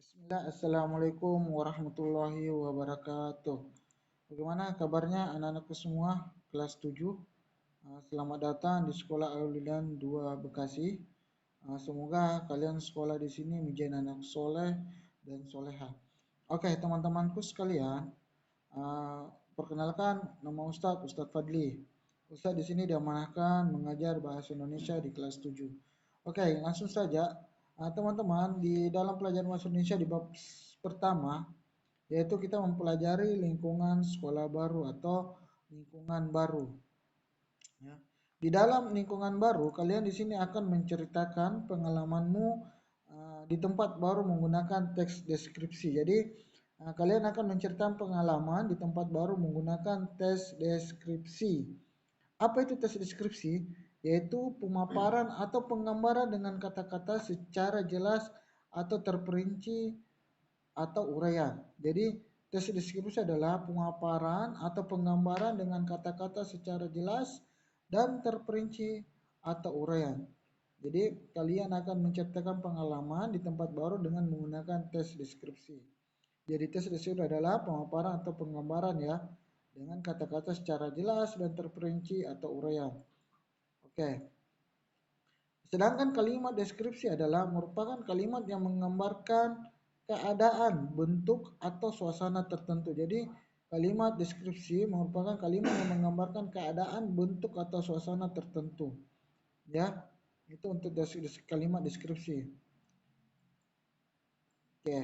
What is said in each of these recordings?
Bismillah, Assalamualaikum warahmatullahi wabarakatuh. Bagaimana kabarnya anak-anakku semua kelas 7? Selamat datang di Sekolah Al-Huda 2 Bekasi. Semoga kalian sekolah di sini menjadi anak soleh dan soleha. Oke, teman-temanku sekalian, uh, perkenalkan nama Ustadz Fadli. Ustadz di sini diamanahkan mengajar bahasa Indonesia di kelas 7. Oke, langsung saja. Teman-teman, di dalam pelajaran bahasa Indonesia di bab pertama, yaitu kita mempelajari lingkungan sekolah baru atau lingkungan baru. Ya. Di dalam lingkungan baru, kalian di sini akan menceritakan pengalamanmu di tempat baru menggunakan teks deskripsi. Jadi, kalian akan menceritakan pengalaman di tempat baru menggunakan tes deskripsi. Apa itu tes deskripsi? Yaitu pemaparan atau penggambaran dengan kata-kata secara jelas atau terperinci atau uraian. Jadi, tes deskripsi adalah pemaparan atau penggambaran dengan kata-kata secara jelas dan terperinci atau uraian. Jadi, kalian akan menceritakan pengalaman di tempat baru dengan menggunakan tes deskripsi. Jadi, tes deskripsi adalah pemaparan atau penggambaran ya, dengan kata-kata secara jelas dan terperinci atau uraian. Oke. Sedangkan kalimat deskripsi adalah merupakan kalimat yang menggambarkan keadaan, bentuk, atau suasana tertentu. Jadi, kalimat deskripsi merupakan kalimat yang menggambarkan keadaan, bentuk, atau suasana tertentu. Ya, itu untuk kalimat deskripsi. Oke.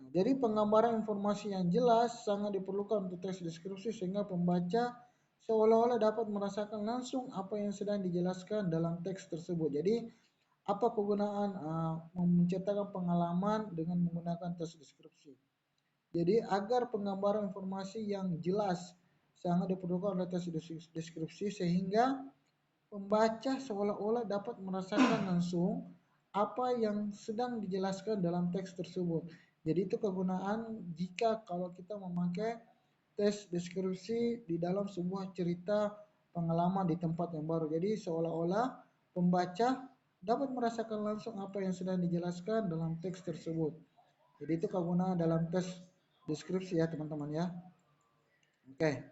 Nah, jadi penggambaran informasi yang jelas sangat diperlukan untuk teks deskripsi sehingga pembaca seolah-olah dapat merasakan langsung apa yang sedang dijelaskan dalam teks tersebut. Jadi apa kegunaan menceritakan pengalaman dengan menggunakan teks deskripsi? Jadi agar penggambaran informasi yang jelas sangat diperlukan oleh teks deskripsi sehingga pembaca seolah-olah dapat merasakan langsung apa yang sedang dijelaskan dalam teks tersebut. Jadi itu kegunaan jika kalau kita memakai tes deskripsi di dalam sebuah cerita pengalaman di tempat yang baru. Jadi seolah-olah pembaca dapat merasakan langsung apa yang sedang dijelaskan dalam teks tersebut. Jadi itu kegunaan dalam tes deskripsi ya teman-teman ya. Oke.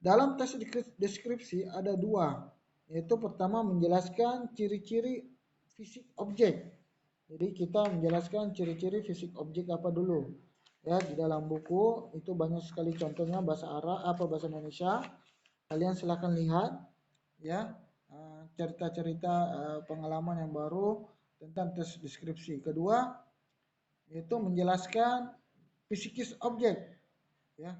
Dalam tes deskripsi ada dua, yaitu pertama menjelaskan ciri-ciri fisik objek. Jadi kita menjelaskan ciri-ciri fisik objek apa dulu. Ya, di dalam buku itu banyak sekali contohnya bahasa Arab apa bahasa Indonesia. Kalian silakan lihat ya cerita-cerita pengalaman yang baru tentang tes deskripsi. Kedua, yaitu menjelaskan fisikis objek ya,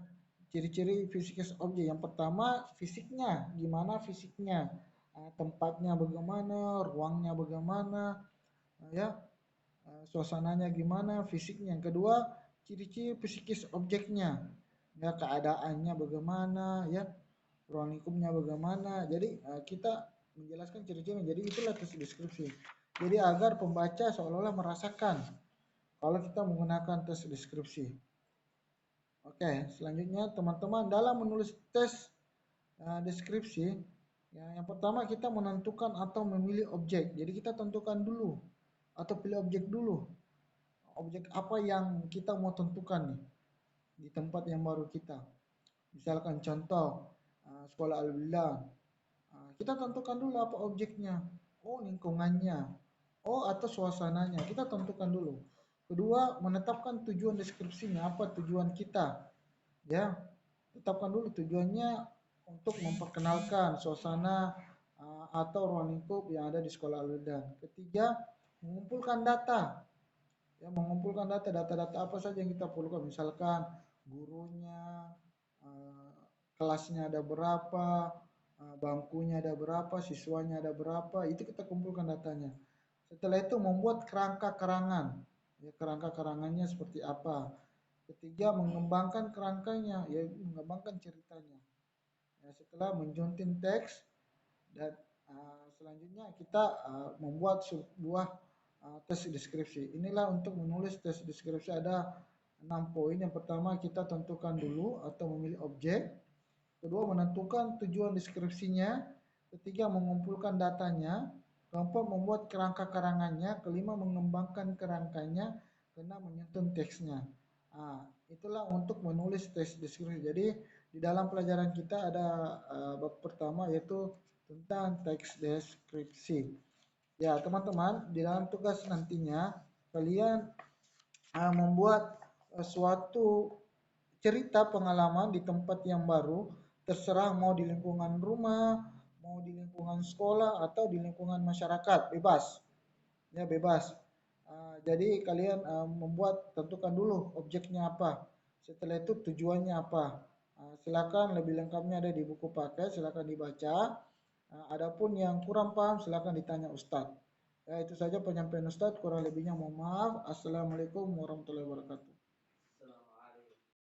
ciri-ciri fisikis objek. Yang pertama fisiknya, gimana fisiknya, tempatnya bagaimana, ruangnya bagaimana, ya, suasananya gimana, fisiknya. Yang kedua ciri-ciri fisikis objeknya, ya, keadaannya bagaimana, ya, ruang lingkupnya bagaimana. Jadi kita menjelaskan ciri-ciri. Jadi itulah deskripsi. Jadi agar pembaca seolah-olah merasakan kalau kita menggunakan tes deskripsi. Oke, selanjutnya teman-teman dalam menulis tes deskripsi, ya, yang pertama kita menentukan atau memilih objek. Jadi kita tentukan dulu atau pilih objek dulu. Objek apa yang kita mau tentukan nih di tempat yang baru kita. Misalkan contoh sekolah Al-Huda. Kita tentukan dulu apa objeknya. Oh, lingkungannya. Oh, atau suasananya. Kita tentukan dulu. Kedua, menetapkan tujuan deskripsinya. Apa tujuan kita? Ya, tetapkan dulu tujuannya untuk memperkenalkan suasana atau ruang lingkup yang ada di sekolah Al-Huda. Ketiga, mengumpulkan data. Ya, mengumpulkan data-data apa saja yang kita perlukan. Misalkan gurunya, uh, kelasnya ada berapa, bangkunya ada berapa, siswanya ada berapa, itu kita kumpulkan datanya. Setelah itu membuat kerangka karangan. Ya, kerangka karangannya seperti apa. Ketiga, mengembangkan kerangkanya, yaitu mengembangkan ceritanya. Ya, setelah menjuntin teks dan selanjutnya kita membuat sebuah tes deskripsi. Inilah untuk menulis tes deskripsi ada 6 poin. Yang pertama kita tentukan dulu atau memilih objek. Kedua menentukan tujuan deskripsinya. Ketiga mengumpulkan datanya. Keempat membuat kerangka karangannya. Kelima mengembangkan kerangkanya. kena menyentuh teksnya. Nah, itulah untuk menulis teks deskripsi. Jadi di dalam pelajaran kita ada bab pertama yaitu tentang teks deskripsi. Ya, teman-teman, di dalam tugas nantinya kalian membuat suatu cerita pengalaman di tempat yang baru, terserah mau di lingkungan rumah, mau di lingkungan sekolah atau di lingkungan masyarakat, bebas. Ya, bebas. Jadi kalian membuat tentukan dulu objeknya apa. Setelah itu tujuannya apa. Silakan lebih lengkapnya ada di buku paket, silakan dibaca. Adapun yang kurang paham silakan ditanya Ustadz. Ya, itu saja penyampaian Ustadz. Kurang lebihnya mohon maaf. Assalamualaikum warahmatullahi wabarakatuh.